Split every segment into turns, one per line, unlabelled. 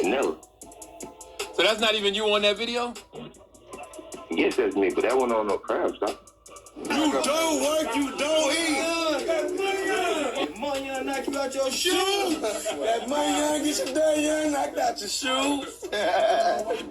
Never.
So that's not even you on that video?
Yes, that's me, but that wasn't on no crab stop.
You don't work, you don't eat. That money young knock you out your shoes. That money young get your day young knocked out your shoes.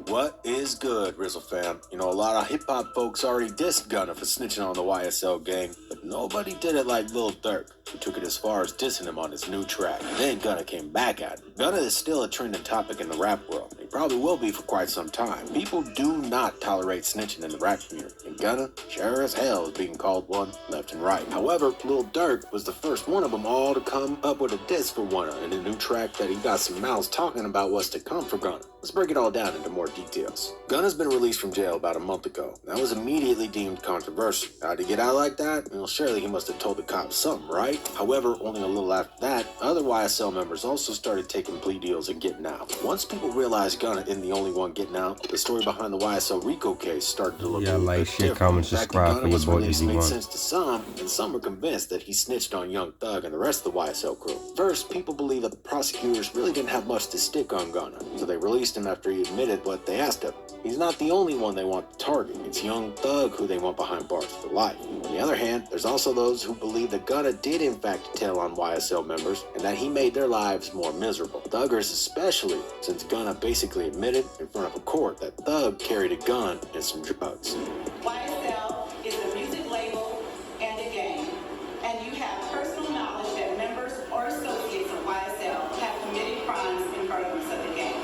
What is good, Rizzle fam? You know, a lot of hip-hop folks already dissed Gunna for snitching on the YSL gang, but nobody did it like Lil Durk, who took it as far as dissing him on his new track. Then Gunna came back at him. Gunna is still a trending topic in the rap world. He probably will be for quite some time. People do not tolerate snitching in the rap community, and Gunna, sure as hell, is being called one left and right. However, Lil Durk was the first one of them all to come up with a diss for Gunna in a new track that he got some mouths talking about what's to come for Gunna. Let's break it all down into more details. Gunna's been released from jail about a month ago. That was immediately deemed controversial. How'd he get out like that? Well, surely he must have told the cops something, right? However, only a little after that, other YSL members also started taking plea deals and getting out. Once people realized Gunna isn't the only one getting out, the story behind the YSL RICO case started to look a little bit different.
Comment, subscribe for your boy Dizzy
made sense to some, and some were convinced that he snitched on Young Thug and the rest of the YSL crew. First, people believe that the prosecutors really didn't have much to stick on Gunna, so they released him after he admitted what they asked him. He's not the only one they want to target. It's Young Thug who they want behind bars for life. On the other hand, there's also those who believe that Gunna did in fact tell on YSL members and that he made their lives more miserable. Thuggers especially, since Gunna basically admitted in front of a court that Thug carried a gun and some drugs.
YSL is a music label and a gang, and you have personal knowledge that members or associates of YSL have committed crimes in furtherance of the gang.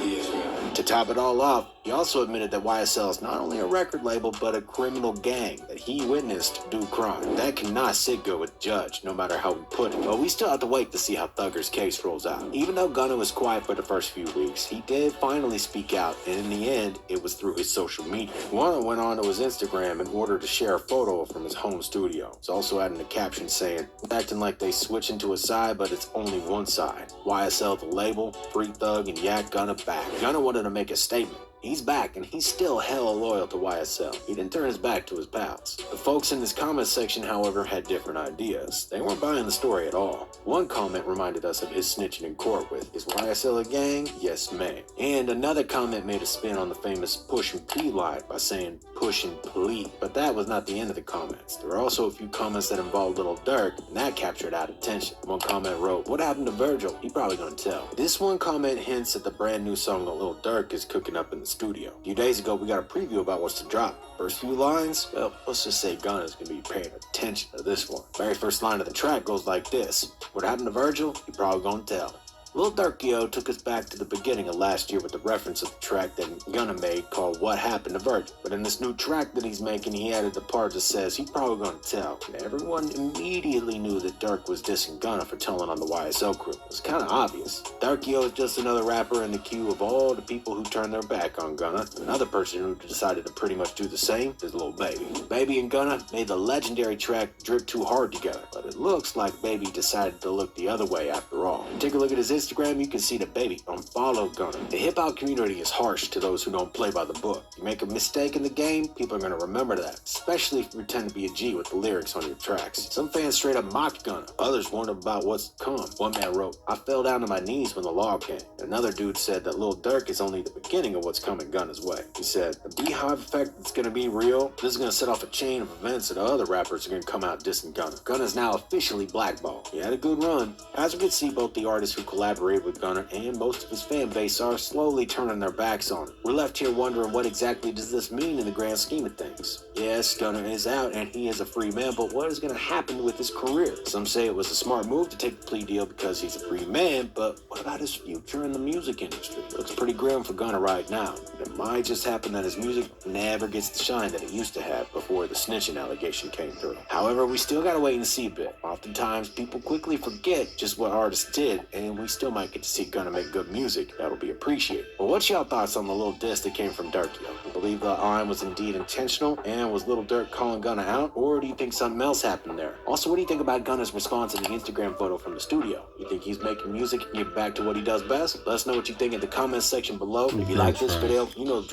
Yes, ma'am.
To top it all off, he also admitted that YSL is not only a record label, but a criminal gang that he witnessed do crime. That cannot sit good with the judge, no matter how we put it. But we still have to wait to see how Thugger's case rolls out. Even though Gunna was quiet for the first few weeks, he did finally speak out, and in the end, it was through his social media. Gunna went on to his Instagram in order to share a photo from his home studio. He's also adding a caption saying, acting like they switch into a side, but it's only one side. YSL the label, Free Thug, and Yak Gunna back. Gunna wanted to make a statement. He's back, and he's still hella loyal to YSL. He didn't turn his back to his pals. The folks in this comment section, however, had different ideas. They weren't buying the story at all. One comment reminded us of his snitching in court with, "Is YSL a gang? Yes, ma'am." And another comment made a spin on the famous push and plea line by saying push and plea. But that was not the end of the comments. There were also a few comments that involved Lil Durk, and that captured our attention. One comment wrote, "What happened to Virgil? He probably gonna tell." This one comment hints at the brand new song that Lil Durk is cooking up in the studio. A few days ago, we got a preview about what's to drop. First few lines, well, let's just say Gunna's gonna be paying attention to this one. Very first line of the track goes like this: "What happened to Virgil? He probably gonna tell." Lil Durk took us back to the beginning of last year with the reference of the track that Gunna made called What Happened to Virgil. But in this new track that he's making, he added the part that says he's probably gonna tell. And everyone immediately knew that Durk was dissing Gunna for telling on the YSL crew. It was kind of obvious. Durk is just another rapper in the queue of all the people who turned their back on Gunna. Another person who decided to pretty much do the same is Lil Baby. Baby and Gunna made the legendary track Drip Too Hard together, but it looks like Baby decided to look the other way after all. Take a look at his Instagram, you can see that Baby unfollowed Gunna. The hip-hop community is harsh to those who don't play by the book. You make a mistake in the game, people are going to remember that, especially if you pretend to be a G with the lyrics on your tracks. Some fans straight up mocked Gunna. Others warned about what's to come. One man wrote, "I fell down to my knees when the law came." Another dude said that Lil Durk is only the beginning of what's coming Gunna's way. He said, "The beehive effect is going to be real. This is going to set off a chain of events and other rappers are going to come out dissing Gunna. Gunna's now officially blackballed. He had a good run." As we can see, both the artists who collaborated with Gunna and most of his fan base are slowly turning their backs on him. We're left here wondering what exactly does this mean in the grand scheme of things. Yes, Gunna is out and he is a free man, but what is going to happen with his career? Some say it was a smart move to take the plea deal because he's a free man, but what about his future in the music industry? It looks pretty grim for Gunna right now. It might just happen that his music never gets the shine that it used to have before the snitching allegation came through. However, we still gotta wait and see a bit. Oftentimes, people quickly forget just what artists did, and we still might get to see Gunna make good music. That'll be appreciated. Well, what's y'all thoughts on the little diss that came from Durk? You believe the line was indeed intentional, and was Lil Durk calling Gunna out, or do you think something else happened there? Also, what do you think about Gunna's response in the Instagram photo from the studio? You think he's making music and getting back to what he does best? Let us know what you think in the comments section below. If you like this video, you know